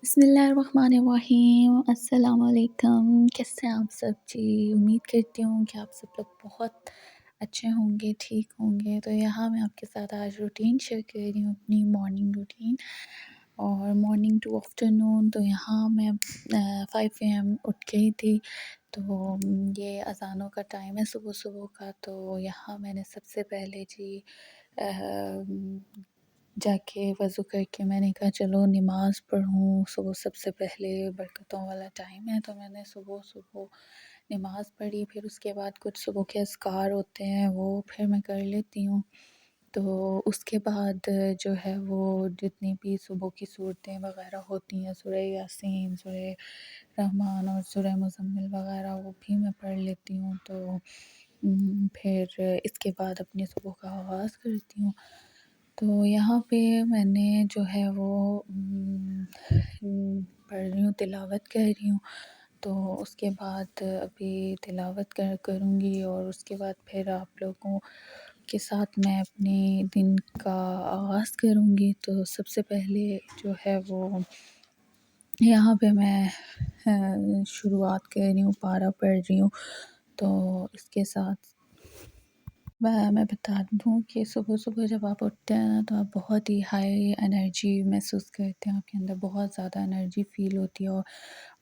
بسم اللہ الرحمن الرحیم، السلام علیکم۔ کیسے ہیں آپ سب جی؟ امید کرتی ہوں کہ آپ سب لوگ بہت اچھے ہوں گے، ٹھیک ہوں گے۔ تو یہاں میں آپ کے ساتھ آج روٹین شیئر کر رہی ہوں، اپنی مارننگ روٹین اور مارننگ ٹو آفٹرنون۔ تو یہاں میں 5 AM اٹھ گئی تھی، تو یہ اذانوں کا ٹائم ہے صبح صبح کا۔ تو یہاں میں نے سب سے پہلے جی جا کے وضو کر کے میں نے کہا چلو نماز پڑھوں، صبح سب سے پہلے برکتوں والا ٹائم ہے، تو میں نے صبح صبح نماز پڑھی۔ پھر اس کے بعد کچھ صبح کے اذکار ہوتے ہیں وہ پھر میں کر لیتی ہوں۔ تو اس کے بعد جو ہے وہ جتنی بھی صبح کی صورتیں وغیرہ ہوتی ہیں، سورہ یاسین، سورہ رحمان اور سورہ مزمل وغیرہ، وہ بھی میں پڑھ لیتی ہوں۔ تو پھر اس کے بعد اپنی صبح کا آغاز کرتی ہوں۔ تو یہاں پہ میں نے جو ہے وہ پڑھ رہی ہوں، تلاوت کر رہی ہوں۔ تو اس کے بعد ابھی تلاوت کروں گی، اور اس کے بعد پھر آپ لوگوں کے ساتھ میں اپنے دن کا آغاز کروں گی۔ تو سب سے پہلے جو ہے وہ یہاں پہ میں شروعات کر رہی ہوں، پارہ پڑھ رہی ہوں۔ تو اس کے ساتھ میں بتا دوں کہ صبح صبح جب آپ اٹھتے ہیں نا، تو آپ بہت ہی ہائی انرجی محسوس کرتے ہیں، آپ کے اندر بہت زیادہ انرجی فیل ہوتی ہے، اور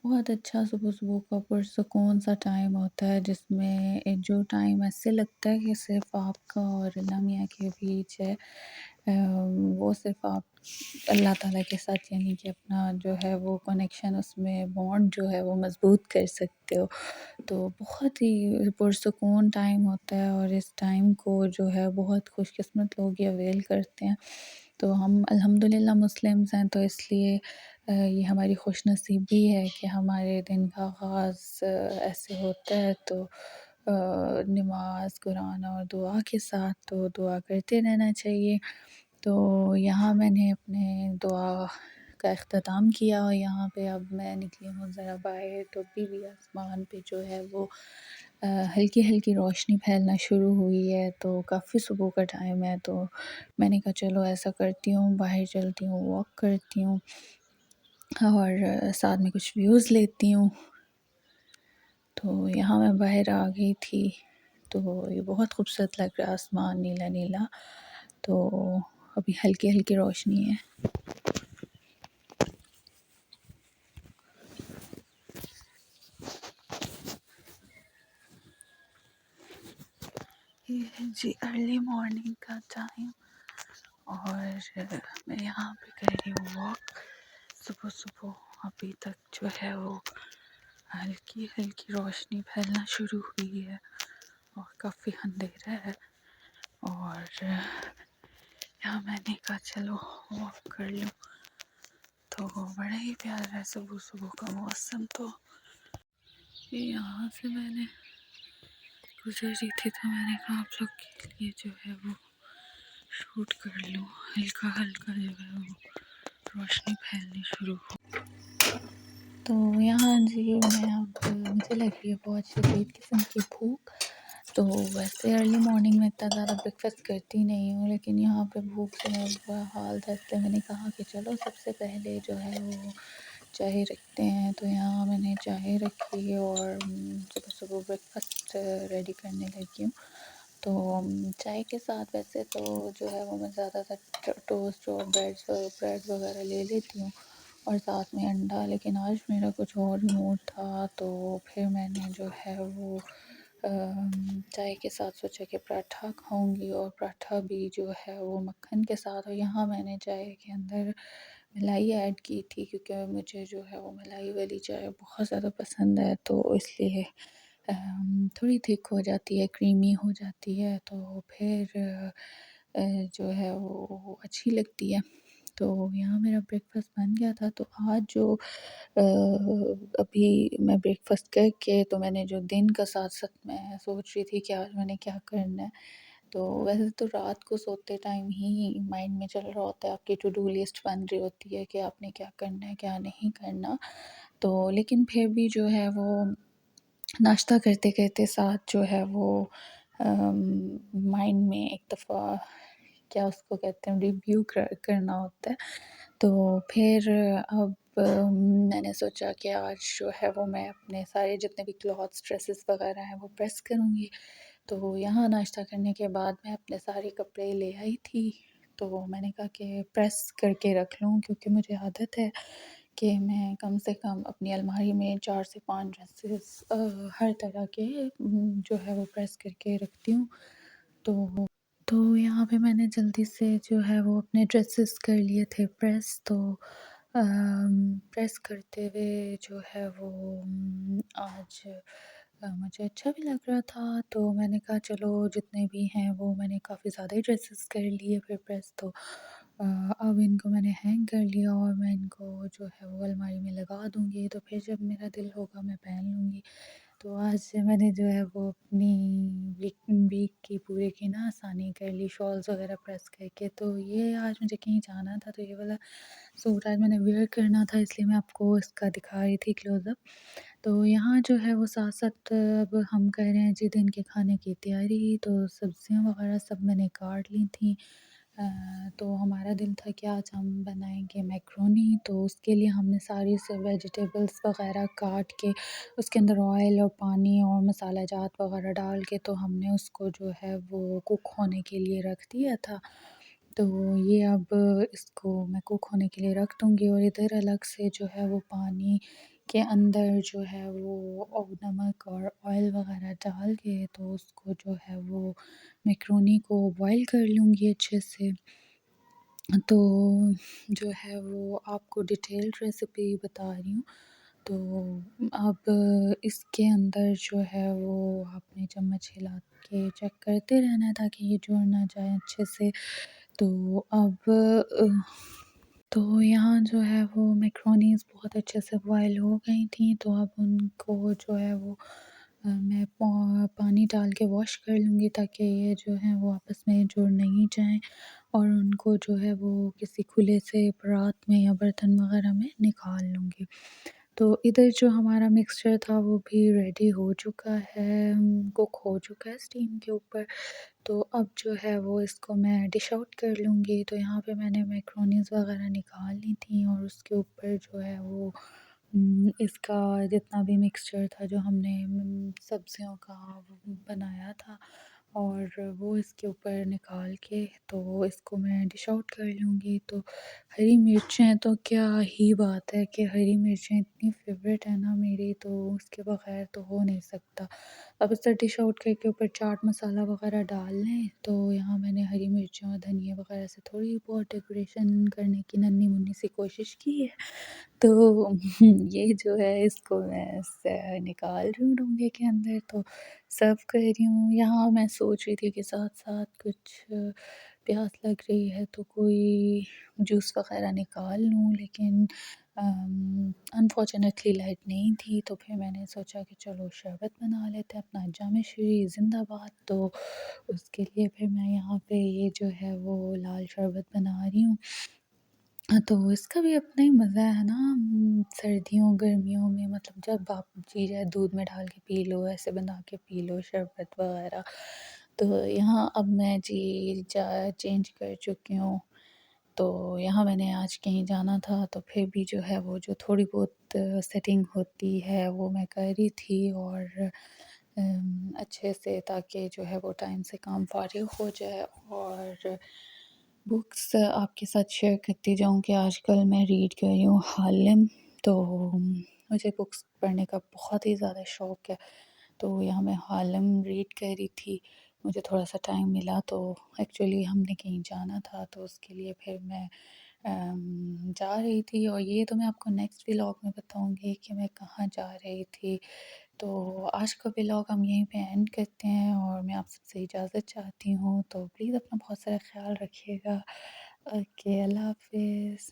بہت اچھا صبح صبح کا پرسکون سا ٹائم ہوتا ہے، جس میں جو ٹائم ایسے لگتا ہے کہ صرف آپ کا اور اللہ میاں کے بیچ ہے، وہ صرف آپ اللہ تعالیٰ کے ساتھ، یعنی کہ اپنا جو ہے وہ کنیکشن، اس میں بانڈ جو ہے وہ مضبوط کر سکتے ہو۔ تو بہت ہی پرسکون ٹائم ہوتا ہے، اور اس ٹائم کو جو ہے بہت خوش قسمت لوگ یہ اویل کرتے ہیں۔ تو ہم الحمدللہ مسلمز ہیں، تو اس لیے یہ ہماری خوش نصیبی ہے کہ ہمارے دن کا آغاز ایسے ہوتا ہے۔ تو نماز، قرآن اور دعا کے ساتھ تو دعا کرتے رہنا چاہیے۔ تو یہاں میں نے اپنے دعا کا اختتام کیا، اور یہاں پہ اب میں نکلی ہوں ذرا باہر، تو بھی آسمان پہ جو ہے وہ ہلکی ہلکی روشنی پھیلنا شروع ہوئی ہے۔ تو کافی صبح کا ٹائم ہے، تو میں نے کہا چلو ایسا کرتی ہوں، باہر چلتی ہوں، واک کرتی ہوں، اور ساتھ میں کچھ ویوز لیتی ہوں۔ تو یہاں میں باہر آ گئی تھی، تو یہ بہت خوبصورت لگ رہا ہے، آسمان نیلا نیلا، تو ابھی ہلکی ہلکی روشنی ہے۔ یہ ہے جی ارلی مارننگ کا ٹائم، اور میں یہاں پہ کر رہی ہوں واک صبح صبح۔ ابھی تک جو ہے وہ ہلکی ہلکی روشنی پھیلنا شروع ہوئی ہے، اور کافی اندھیرا ہے، اور یہاں میں نے کہا چلو واک کر لوں۔ تو بڑا ہی پیارا ہے صبح صبح کا موسم۔ تو یہاں سے میں نے گزر رہی تھی، تو میں نے کہا آپ لوگ کے لیے جو ہے وہ شوٹ کر لوں، ہلکا ہلکا جو ہے وہ روشنی پھیلنی شروع ہو۔ تو یہاں جی میں اب مجھے لگ رہی ہے بہت شدید قسم کی بھوک۔ تو ویسے ارلی مارننگ میں اتنا زیادہ بریک فاسٹ کرتی نہیں ہوں، لیکن یہاں پہ بھوک سے میرا برا حال تھا، اس لیے میں نے کہا کہ چلو سب سے پہلے جو ہے وہ چائے رکھتے ہیں۔ تو یہاں میں نے چائے رکھی، اور صبح صبح بریک فاسٹ ریڈی کرنے لگی ہوں۔ تو چائے کے ساتھ ویسے تو جو ہے وہ میں زیادہ تر ٹوسٹ اور بریڈ وغیرہ لے لیتی ہوں، اور ساتھ میں انڈا، لیکن آج میرا کچھ اور موڈ تھا، تو پھر میں نے جو ہے وہ چائے کے ساتھ سوچا کہ پراٹھا کھاؤں گی، اور پراٹھا بھی جو ہے وہ مکھن کے ساتھ۔ اور یہاں میں نے چائے کے اندر ملائی ایڈ کی تھی، کیونکہ مجھے جو ہے وہ ملائی والی چائے بہت زیادہ پسند ہے، تو اس لیے تھوڑی تھک ہو جاتی ہے، کریمی ہو جاتی ہے، تو پھر جو ہے وہ اچھی لگتی ہے۔ تو یہاں میرا بریک فاسٹ بن گیا تھا۔ تو آج جو ابھی میں بریک فاسٹ کر کے، تو میں نے جو دن کا ساتھ ساتھ میں سوچ رہی تھی کہ آج میں نے کیا کرنا ہے۔ تو ویسے تو رات کو سوتے ٹائم ہی مائنڈ میں چل رہا ہوتا ہے، آپ کی ٹو ڈو لسٹ بن رہی ہوتی ہے کہ آپ نے کیا کرنا ہے، کیا نہیں کرنا۔ تو لیکن پھر بھی جو ہے وہ ناشتہ کرتے کرتے ساتھ جو ہے وہ مائنڈ میں ایک دفعہ کیا اس کو کہتے ہیں ریویو کرنا ہوتا ہے۔ تو پھر اب میں نے سوچا کہ آج جو ہے وہ میں اپنے سارے جتنے بھی کلاتھس ڈریسز وغیرہ ہیں وہ پریس کروں گی. تو یہاں ناشتہ کرنے کے بعد میں اپنے سارے کپڑے لے آئی تھی، تو میں نے کہا کہ پریس کر کے رکھ لوں، کیونکہ مجھے عادت ہے کہ میں کم سے کم اپنی الماری میں 4 سے 5 ڈریسز ہر طرح کے جو ہے وہ پریس کر کے رکھتی ہوں. تو یہاں پہ میں نے جلدی سے جو ہے وہ اپنے ڈریسز کر لیے تھے پریس. تو پریس کرتے ہوئے جو ہے وہ آج مجھے اچھا بھی لگ رہا تھا، تو میں نے کہا چلو جتنے بھی ہیں وہ میں نے کافی زیادہ ہی ڈریسز کر لیے پھر پریس. تو اب ان کو میں نے ہینگ کر لیا اور میں ان کو جو ہے وہ الماری میں لگا دوں گی، تو پھر جب میرا دل ہوگا میں پہن لوں گی. تو آج سے میں نے جو ہے وہ اپنی ویک کی پورے کی نا آسانی کر لی شالز وغیرہ پریس کر کے. تو یہ آج مجھے کہیں جانا تھا، تو یہ والا سوٹ آج میں نے ویئر کرنا تھا، اس لیے میں آپ کو اس کا دکھا رہی تھی کلوز اپ. تو یہاں جو ہے وہ ساتھ ساتھ اب ہم کر رہے ہیں جی دن کے کھانے کی تیاری. تو سبزیاں وغیرہ سب میں نے کاٹ لی تھیں. تو ہمارا دل تھا کہ آج ہم بنائیں گے میکرونی. تو اس کے لیے ہم نے ساری سے ویجیٹیبلس وغیرہ کاٹ کے اس کے اندر آئل اور پانی اور مسالہ جات وغیرہ ڈال کے تو ہم نے اس کو جو ہے وہ کوک ہونے کے لیے رکھ دیا تھا. تو یہ اب اس کو میں کوک ہونے کے لیے رکھ دوں گی، اور ادھر الگ سے جو ہے وہ پانی کے اندر جو ہے وہ نمک اور آئل وغیرہ ڈال کے تو اس کو جو ہے وہ میکرونی کو بوائل کر لوں گی اچھے سے. تو جو ہے وہ آپ کو ڈیٹیلڈ ریسیپی بتا رہی ہوں. تو اب اس کے اندر جو ہے وہ آپ نے چمچ ہلا کے چیک کرتے رہنا ہے تاکہ یہ جڑ نہ جائے اچھے سے. تو اب تو یہاں جو ہے وہ میکرونیز بہت اچھے سے بوائل ہو گئی تھیں. تو اب ان کو جو ہے وہ میں پانی ڈال کے واش کر لوں گی تاکہ یہ جو ہے وہ آپس میں جڑ نہیں جائیں، اور ان کو جو ہے وہ کسی کھلے سے پرات میں یا برتن وغیرہ میں نکال لوں گی. تو ادھر جو ہمارا مکسچر تھا وہ بھی ریڈی ہو چکا ہے، کوک ہو چکا ہے اسٹیم کے اوپر. تو اب جو ہے وہ اس کو میں ڈش آؤٹ کر لوں گی. تو یہاں پہ میں نے میکرونیز وغیرہ نکال لی تھیں، اور اس کے اوپر جو ہے وہ اس کا جتنا بھی مکسچر تھا جو ہم نے سبزیوں کا بنایا تھا، اور وہ اس کے اوپر نکال کے تو اس کو میں ڈش آؤٹ کر لوں گی. تو ہری مرچیں تو کیا ہی بات ہے کہ ہری مرچیں اتنی فیوریٹ ہے نا میری، تو اس کے بغیر تو ہو نہیں سکتا. اب اس طرح ڈش آؤٹ کر کے اوپر چاٹ مسالہ وغیرہ ڈال لیں. تو یہاں میں نے ہری مرچیں اور دھنیا وغیرہ سے تھوڑی بہت ڈیکوریشن کرنے کی ننھی منھی سی کوشش کی ہے. تو یہ جو ہے اس کو میں نکال رہی ہوں ڈونگے کے اندر، تو سرو کر رہی ہوں. یہاں میں سوچ رہی تھی کہ ساتھ ساتھ کچھ پیاس لگ رہی ہے تو کوئی جوس وغیرہ نکال لوں، لیکن انفارچونیٹلی لائٹ نہیں تھی. تو پھر میں نے سوچا کہ چلو شربت بنا لیتے ہیں اپنا جامع شری زندہ باد. تو اس کے لیے پھر میں یہاں پہ یہ جو ہے وہ لال شربت بنا رہی ہوں. تو اس کا بھی اپنا ہی مزہ ہے نا، سردیوں گرمیوں میں مطلب جب آپ جی جائے دودھ میں ڈال کے پی لو، ایسے بنا کے پی لو شربت وغیرہ. تو یہاں اب میں جی چینج کر چکی ہوں. تو یہاں میں نے آج کہیں جانا تھا، تو پھر بھی جو ہے وہ جو تھوڑی بہت سیٹنگ ہوتی ہے وہ میں کر رہی تھی، اور اچھے سے تاکہ جو ہے وہ ٹائم سے کام فارغ ہو جائے. اور بکس آپ کے ساتھ شیئر کرتی جاؤں کہ آج کل میں ریڈ کر رہی ہوں حالم. تو مجھے بکس پڑھنے کا بہت ہی زیادہ شوق ہے. تو یہاں میں حالم ریڈ کر رہی تھی، مجھے تھوڑا سا ٹائم ملا. تو ایکچولی ہم نے کہیں جانا تھا، تو اس کے لیے پھر میں جا رہی تھی، اور یہ تو میں آپ کو نیکسٹ ولاگ میں بتاؤں گی کہ میں کہاں جا رہی تھی. تو آج کا ولاگ ہم یہیں پہ اینڈ کرتے ہیں، اور میں آپ سب سے اجازت چاہتی ہوں. تو پلیز اپنا بہت سارا خیال رکھیے گا. اوکے، اللہ حافظ.